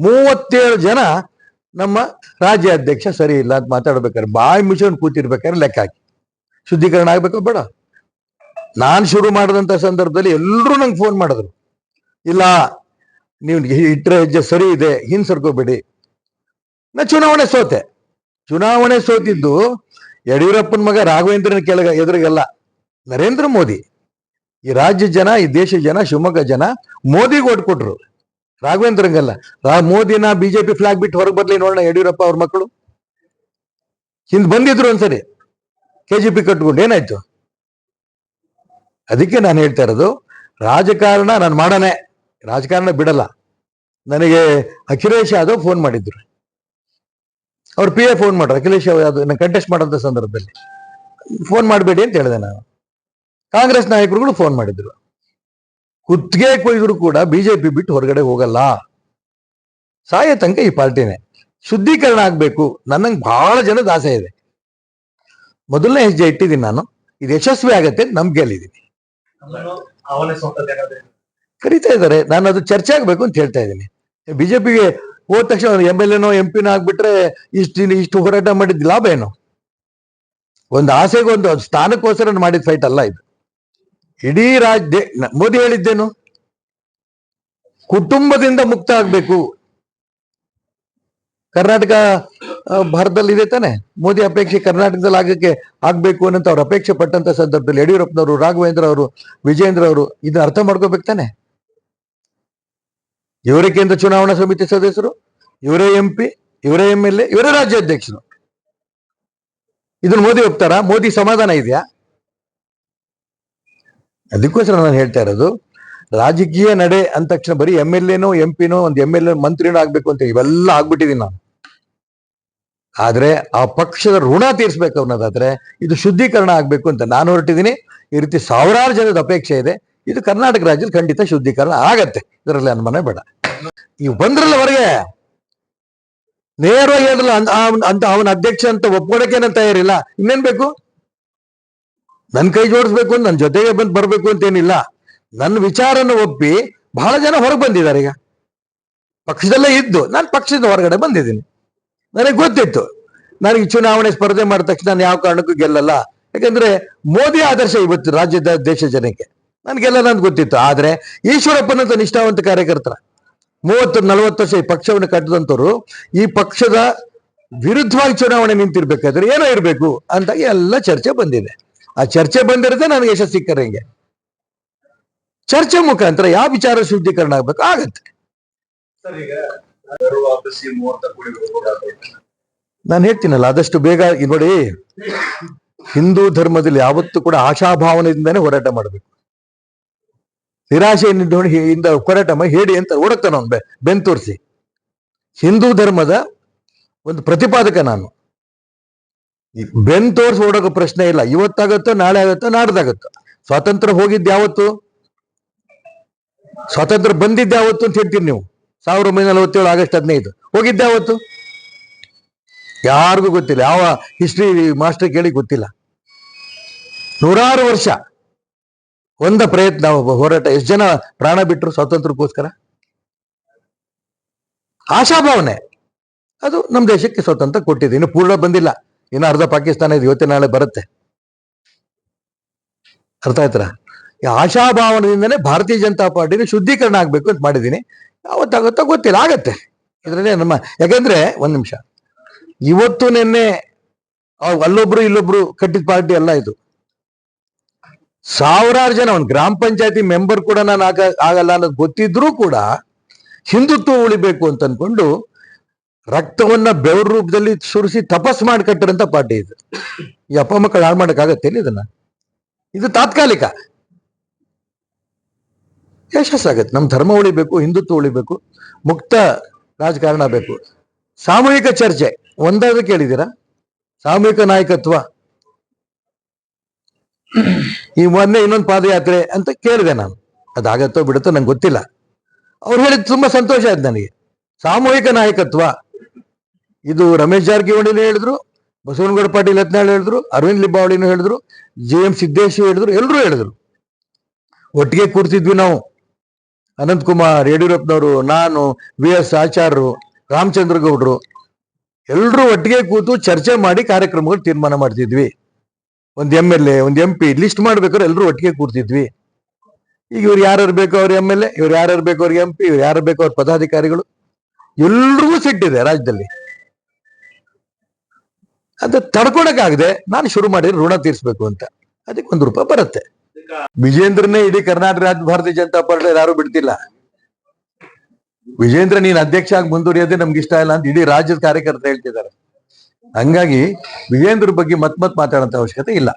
37 ಜನ ನಮ್ಮ ರಾಜ್ಯಾಧ್ಯಕ್ಷ ಸರಿ ಇಲ್ಲ ಅಂತ ಮಾತಾಡ್ಬೇಕಾದ್ರೆ ಬಾಯಿ ಮುಚ್ಕೊಂಡು ಕೂತಿರ್ಬೇಕಾದ್ರೆ ಲೆಕ್ಕ ಹಾಕಿ ಶುದ್ಧೀಕರಣ ಆಗ್ಬೇಕು ಬೇಡ. ನಾನು ಶುರು ಮಾಡಿದಂತ ಸಂದರ್ಭದಲ್ಲಿ ಎಲ್ಲರೂ ನಂಗೆ ಫೋನ್ ಮಾಡಿದ್ರು, ಇಲ್ಲ ನೀವು ಇಟ್ಟರೆ ಹೆಜ್ಜೆ ಸರಿ ಇದೆ, ಹಿಂಸರ್ಕೋಬೇಡಿ. ನಾ ಚುನಾವಣೆ ಸೋತಿದ್ದು ಯಡಿಯೂರಪ್ಪನ ಮಗ ರಾಘವೇಂದ್ರನ ಎದುರಿಗಲ್ಲ, ನರೇಂದ್ರ ಮೋದಿ. ಈ ರಾಜ್ಯ ಜನ, ಈ ದೇಶದ ಜನ, ಶಿವಮೊಗ್ಗ ಜನ ಮೋದಿಗೆ ಓಟ್ ಕೊಟ್ರು, ರಾಘವೇಂದ್ರಂಗಲ್ಲ. ಮೋದಿನ ಬಿಜೆಪಿ ಫ್ಲಾಗ್ ಬಿಟ್ಟು ಹೊರಗೆ ಬರ್ಲಿ ನೋಡೋಣ ಯಡಿಯೂರಪ್ಪ ಅವ್ರ ಮಕ್ಕಳು. ಹಿಂದ್ ಬಂದಿದ್ರು ಒಂದ್ಸರಿ KGP ಕಟ್ಕೊಂಡು, ಏನಾಯ್ತು? ಅದಕ್ಕೆ ನಾನು ಹೇಳ್ತಾ ಇರೋದು, ರಾಜಕಾರಣ ನಾನು ಮಾಡನೆ, ರಾಜಕಾರಣ ಬಿಡಲ್ಲ. ನನಗೆ ಅಖಿಲೇಶ್ ಯಾದವ್ ಫೋನ್ ಮಾಡಿದ್ರು, ಅವ್ರ PA ಫೋನ್ ಮಾಡ್ರು. ಅಖಿಲೇಶ್ ಯಾದವ್ ಕಂಟೆಸ್ಟ್ ಮಾಡೋಂಥ ಸಂದರ್ಭದಲ್ಲಿ ಫೋನ್ ಮಾಡಬೇಡಿ ಅಂತ ಹೇಳಿದೆ ನಾನು. ಕಾಂಗ್ರೆಸ್ ನಾಯಕರುಗಳು ಫೋನ್ ಮಾಡಿದ್ರು. ಕುತ್ತಿಗೆ ಕೊಯ್ದ್ರು ಕೂಡ ಬಿಜೆಪಿ ಬಿಟ್ಟು ಹೊರಗಡೆ ಹೋಗಲ್ಲ, ಸಾಯ ತನಕ ಈ ಪಾರ್ಟಿನೇ. ಶುದ್ಧೀಕರಣ ಆಗ್ಬೇಕು, ನನ್ನಂಗೆ ಬಹಳ ಜನದ ಆಸೆ ಇದೆ. ಮೊದಲನೇ ಹೆಜ್ಜೆ ಇಟ್ಟಿದ್ದೀನಿ ನಾನು, ಇದು ಯಶಸ್ವಿ ಆಗತ್ತೆ ಅಂತ ನಂಬಿಕೆಯಲ್ಲಿದ್ದೀನಿ. ಕರೀತಾ ಇದ್ದಾರೆ, ನಾನು ಅದು ಚರ್ಚೆ ಆಗ್ಬೇಕು ಅಂತ ಹೇಳ್ತಾ ಇದ್ದೀನಿ. ಬಿಜೆಪಿಗೆ ಹೋದ ತಕ್ಷಣ MLA ನೋ MP ನೋ ಆಗ್ಬಿಟ್ರೆ ಇಷ್ಟು ಹೋರಾಟ ಮಾಡಿದ ಲಾಭ ಏನು? ಒಂದು ಆಸೆಗೆ ಒಂದು ಸ್ಥಾನಕ್ಕೋಸ್ಕರ ಮಾಡಿದ ಫೈಟ್ ಅಲ್ಲ ಇದು. ಇಡೀ ಮೋದಿ ಹೇಳಿದ್ದೇನು, ಕುಟುಂಬದಿಂದ ಮುಕ್ತ ಆಗ್ಬೇಕು. ಕರ್ನಾಟಕ ಭಾರತದಲ್ಲಿ ಇದೆ ತಾನೆ, ಮೋದಿ ಅಪೇಕ್ಷೆ ಕರ್ನಾಟಕದಲ್ಲಿ ಆಗ್ಬೇಕು ಅನ್ನಂತ ಅವ್ರ ಅಪೇಕ್ಷೆ ಪಟ್ಟಂತ ಸಂದರ್ಭದಲ್ಲಿ ಯಡಿಯೂರಪ್ಪನವರು, ರಾಘವೇಂದ್ರ ಅವರು, ವಿಜೇಂದ್ರ ಅವರು ಇದನ್ನ ಅರ್ಥ ಮಾಡ್ಕೋಬೇಕು ತಾನೆ. ಇವರೇ ಕೇಂದ್ರ ಚುನಾವಣಾ ಸಮಿತಿ ಸದಸ್ಯರು, ಇವರೇ MP, ಇವರೇ MLA, ಇವರೇ ರಾಜ್ಯಾಧ್ಯಕ್ಷರು. ಇದನ್ನ ಮೋದಿ ಒಪ್ತಾರ? ಮೋದಿ ಸಮಾಧಾನ ಇದೆಯಾ? ಅದಕ್ಕೋಸ್ಕರ ನಾನು ಹೇಳ್ತಾ ಇರೋದು, ರಾಜಕೀಯ ನಡೆ ಅಂದ ತಕ್ಷಣ ಬರೀ MLA ನೋ MP ನೋ ಒಂದು MLA ಮಂತ್ರಿನೋ ಆಗ್ಬೇಕು ಅಂತ ಇವೆಲ್ಲ ಆಗ್ಬಿಟ್ಟಿದೀನಿ ನಾನು. ಆದ್ರೆ ಆ ಪಕ್ಷದ ಋಣ ತೀರ್ಸ್ಬೇಕು ಅನ್ನೋದಾದ್ರೆ ಇದು ಶುದ್ಧೀಕರಣ ಆಗ್ಬೇಕು ಅಂತ ನಾನು ಹೊರಟಿದ್ದೀನಿ. ಈ ರೀತಿ ಸಾವಿರಾರು ಜನದ ಅಪೇಕ್ಷೆ ಇದೆ. ಇದು ಕರ್ನಾಟಕ ರಾಜ್ಯದಲ್ಲಿ ಖಂಡಿತ ಶುದ್ಧೀಕರಣ ಆಗತ್ತೆ, ಇದರಲ್ಲಿ ಅನುಮಾನ ಬೇಡ. ಇವ್ ಬಂದ್ರಲ್ಲ ಹೊರಗೆ, ನೇರವಾಗಿ ಹೇಳಿರಲ್ಲ ಅಂತ ಅವನ ಅಧ್ಯಕ್ಷ ಅಂತ ಒಪ್ಕೊಳಕ್ಕೆ ನಾನು ತಯಾರಿಲ್ಲ. ಇನ್ನೇನ್ ಬೇಕು? ನನ್ ಕೈ ಜೋಡಿಸ್ಬೇಕು, ನನ್ನ ಜೊತೆಗೆ ಬರ್ಬೇಕು ಅಂತೇನಿಲ್ಲ. ನನ್ನ ವಿಚಾರನ ಒಪ್ಪಿ ಬಹಳ ಜನ ಹೊರಗೆ ಬಂದಿದ್ದಾರೆ. ಈಗ ಪಕ್ಷದಲ್ಲೇ ಇದ್ದು ನಾನು ಪಕ್ಷದ ಹೊರಗಡೆ ಬಂದಿದ್ದೀನಿ. ನನಗೆ ಗೊತ್ತಿತ್ತು ನನಗೆ ಚುನಾವಣೆ ಸ್ಪರ್ಧೆ ಮಾಡಿದ ತಕ್ಷಣ ನಾನು ಯಾವ ಕಾರಣಕ್ಕೂ ಗೆಲ್ಲಲ್ಲ. ಯಾಕಂದ್ರೆ ಮೋದಿ ಆದರ್ಶ ಇವತ್ತು ರಾಜ್ಯದ ದೇಶ ಜನಕ್ಕೆ ನಾನು ಗೆಲ್ಲಲ್ಲ ಅಂತ ಗೊತ್ತಿತ್ತು. ಆದ್ರೆ ಈಶ್ವರಪ್ಪನಂತ ನಿಷ್ಠಾವಂತ ಕಾರ್ಯಕರ್ತರ 30-40 ವರ್ಷ ಈ ಪಕ್ಷವನ್ನು ಕಟ್ಟಿದಂತವ್ರು ಈ ಪಕ್ಷದ ವಿರುದ್ಧವಾಗಿ ಚುನಾವಣೆ ನಿಂತಿರ್ಬೇಕಾದ್ರೆ ಏನೋ ಇರಬೇಕು ಅಂತ ಎಲ್ಲ ಚರ್ಚೆ ಬಂದಿದೆ. ಆ ಚರ್ಚೆ ಬಂದಿರದೆ ನನಗೆ ಯಶಸ್ಸು ಸಿಕ್ಕರೆ ಹಿಂಗೆ ಚರ್ಚೆ ಮುಖಾಂತರ ಯಾವ ವಿಚಾರ ಶುದ್ಧೀಕರಣ ಆಗ್ಬೇಕು ಆಗತ್ತೆ. ನಾನು ಹೇಳ್ತೀನಲ್ಲ, ಆದಷ್ಟು ಬೇಗ. ನೋಡಿ, ಹಿಂದೂ ಧರ್ಮದಲ್ಲಿ ಯಾವತ್ತೂ ಕೂಡ ಆಶಾಭಾವನೆಯಿಂದಾನೇ ಹೋರಾಟ ಮಾಡಬೇಕು. ನಿರಾಶೆಯಿಂದ ಹೋರಾಟ ಮಾಡಿ ಹೇಳಿ ಅಂತ ಓಡಕ್ತಾನ ಅವ್ನು ಬೆನ್ ತೋರಿಸಿ. ಹಿಂದೂ ಧರ್ಮದ ಒಂದು ಪ್ರತಿಪಾದಕ ನಾನು. ಬೆನ್ ತೋರಿಸಿ ಓಡೋಕೆ ಪ್ರಶ್ನೆ ಇಲ್ಲ. ಇವತ್ತಾಗತ್ತೋ, ನಾಳೆ ಆಗತ್ತೋ, ನಾಡ್ದಾಗತ್ತೋ. ಸ್ವಾತಂತ್ರ್ಯ ಹೋಗಿದ್ದು ಯಾವತ್ತು? ಸ್ವಾತಂತ್ರ್ಯ ಬಂದಿದ್ದು ಯಾವತ್ತು ಅಂತ ಹೇಳ್ತೀರಿ ನೀವು? 1947 ಆಗಸ್ಟ್ 15 ಹೋಗಿದ್ದೆ ಯಾವತ್ತು? ಯಾರಿಗೂ ಗೊತ್ತಿಲ್ಲ. ಯಾವ ಹಿಸ್ಟ್ರಿ ಮಾಸ್ಟರ್ ಕೇಳಿ ಗೊತ್ತಿಲ್ಲ. ನೂರಾರು ವರ್ಷ ಒಂದ ಪ್ರಯತ್ನ, ಹೋರಾಟ. ಎಷ್ಟು ಜನ ಪ್ರಾಣ ಬಿಟ್ಟರು ಸ್ವಾತಂತ್ರ್ಯಕ್ಕೋಸ್ಕರ? ಆಶಾಭಾವನೆ. ಅದು ನಮ್ಮ ದೇಶಕ್ಕೆ ಸ್ವಾತಂತ್ರ್ಯ ಕೊಟ್ಟಿದೆ. ಇನ್ನು ಪೂರ್ಣ ಬಂದಿಲ್ಲ, ಇನ್ನು ಅರ್ಧ ಪಾಕಿಸ್ತಾನ ಇದೆ, ಇವತ್ತೇ ನಾಳೆ ಬರುತ್ತೆ. ಅರ್ಥ ಆಯ್ತರ? ಈ ಆಶಾಭಾವನೆಯಿಂದನೇ ಭಾರತೀಯ ಜನತಾ ಪಾರ್ಟಿನ ಶುದ್ಧೀಕರಣ ಆಗ್ಬೇಕು ಅಂತ ಮಾಡಿದ್ದೀನಿ. ಯಾವತ್ತಾಗುತ್ತೋ ಗೊತ್ತಿಲ್ಲ, ಆಗತ್ತೆ. ಇದರಲ್ಲೇ ನಮ್ಮ, ಯಾಕಂದ್ರೆ ಒಂದ್ ನಿಮಿಷ, ಇವತ್ತು ನಿನ್ನೆ ಅಲ್ಲೊಬ್ರು ಇಲ್ಲೊಬ್ರು ಕಟ್ಟಿದ ಪಾರ್ಟಿ ಅಲ್ಲ ಇದು. ಸಾವಿರಾರು ಜನ, ಒಂದು ಗ್ರಾಮ ಪಂಚಾಯತಿ ಮೆಂಬರ್ ಕೂಡ ನಾನು ಆಗಲ್ಲ ಅನ್ನೋದು ಗೊತ್ತಿದ್ರೂ ಕೂಡ ಹಿಂದುತ್ವ ಉಳಿಬೇಕು ಅಂತ ಅನ್ಕೊಂಡು ರಕ್ತವನ್ನ ಬೆವರು ರೂಪದಲ್ಲಿ ಸುರಿಸಿ ತಪಸ್ ಮಾಡಿ ಕಟ್ಟಿರಂತ ಪಾರ್ಟಿ ಇದು. ಈ ಅಪ್ಪ ಮಕ್ಕಳು ಹಾಳು ಮಾಡಕ್ಕಾಗತ್ತೆ ಇದನ್ನ? ಇದು ತಾತ್ಕಾಲಿಕ. ಯಶಸ್ಸಾಗತ್ತೆ. ನಮ್ಮ ಧರ್ಮ ಉಳಿಬೇಕು, ಹಿಂದುತ್ವ ಉಳಿಬೇಕು, ಮುಕ್ತ ರಾಜಕಾರಣ ಬೇಕು. ಸಾಮೂಹಿಕ ಚರ್ಚೆ ಒಂದಾದ್ರೂ ಕೇಳಿದ್ದೀರಾ? ಸಾಮೂಹಿಕ ನಾಯಕತ್ವ. ಈ ಮೊನ್ನೆ ಇನ್ನೊಂದು ಪಾದಯಾತ್ರೆ ಅಂತ ಕೇಳಿದೆ ನಾನು. ಅದಾಗತ್ತೋ ಬಿಡುತ್ತೋ ನಂಗೆ ಗೊತ್ತಿಲ್ಲ. ಅವ್ರು ಹೇಳಿದ್ ತುಂಬಾ ಸಂತೋಷ ಆಯ್ತು ನನಗೆ. ಸಾಮೂಹಿಕ ನಾಯಕತ್ವ ಇದು ರಮೇಶ್ ಜಾರಕಿಹೊಳಿನೂ ಹೇಳಿದ್ರು, ಬಸವನಗೌಡ ಪಾಟೀಲ್ ಯತ್ನಾಳ್ ಹೇಳಿದ್ರು, ಅರವಿಂದ್ ಲಿಂಬಾವಳಿನೂ ಹೇಳಿದ್ರು, JM ಸಿದ್ದೇಶ್ ಹೇಳಿದ್ರು, ಎಲ್ಲರೂ ಹೇಳಿದ್ರು. ಒಟ್ಟಿಗೆ ಕೂರ್ತಿದ್ವಿ ನಾವು. ಅನಂತಕುಮಾರ್, ಯಡಿಯೂರಪ್ಪನವರು, ನಾನು, VS ಆಚಾರ್ಯರು, ರಾಮಚಂದ್ರ ಗೌಡ್ರು ಎಲ್ಲರೂ ಒಟ್ಟಿಗೆ ಕೂತು ಚರ್ಚೆ ಮಾಡಿ ಕಾರ್ಯಕ್ರಮಗಳು ತೀರ್ಮಾನ ಮಾಡ್ತಿದ್ವಿ. ಒಂದು MLA, ಒಂದು MP ಲಿಸ್ಟ್ ಮಾಡ್ಬೇಕಾದ್ರೆ ಎಲ್ಲರೂ ಒಟ್ಟಿಗೆ ಕೂರ್ತಿದ್ವಿ. ಈಗ ಇವ್ರು ಯಾರು ಬೇಕೋ ಅವ್ರ MLA, ಇವ್ರು ಯಾರು ಬೇಕೋ ಅವ್ರಿಗೆ MP, ಇವ್ರು ಯಾರು ಬೇಕೋ ಅವ್ರ ಪದಾಧಿಕಾರಿಗಳು, ಎಲ್ರಿಗೂ ಸಿಟ್ಟಿದೆ ರಾಜ್ಯದಲ್ಲಿ. ಅದು ತಡ್ಕೊಳಕ್ಕಾಗದೆ ನಾನು ಶುರು ಮಾಡಿದ್ರೆ ಋಣ ತೀರ್ಸ್ಬೇಕು ಅಂತ, ಅದಕ್ಕೆ ₹1 ಬರುತ್ತೆ. ವಿಜೇಂದ್ರನೇ ಇಡೀ ಕರ್ನಾಟಕ ರಾಜ್ಯ ಭಾರತೀಯ ಜನತಾ ಪಾರ್ಟಿ ಯಾರು ಬಿಡ್ತಿಲ್ಲ. ವಿಜೇಂದ್ರ ನೀನ್ ಅಧ್ಯಕ್ಷ ಆಗಿ ಮುಂದುವರಿಯೋದೇ ನಮ್ಗೆ ಇಷ್ಟ ಇಲ್ಲ ಅಂತ ಇಡೀ ರಾಜ್ಯದ ಕಾರ್ಯಕರ್ತರು ಹೇಳ್ತಿದ್ದಾರೆ. ಹಂಗಾಗಿ ವಿಜೇಂದ್ರ ಬಗ್ಗೆ ಮತ್ ಮಾತಾಡೋಂತ ಅವಶ್ಯಕತೆ ಇಲ್ಲ.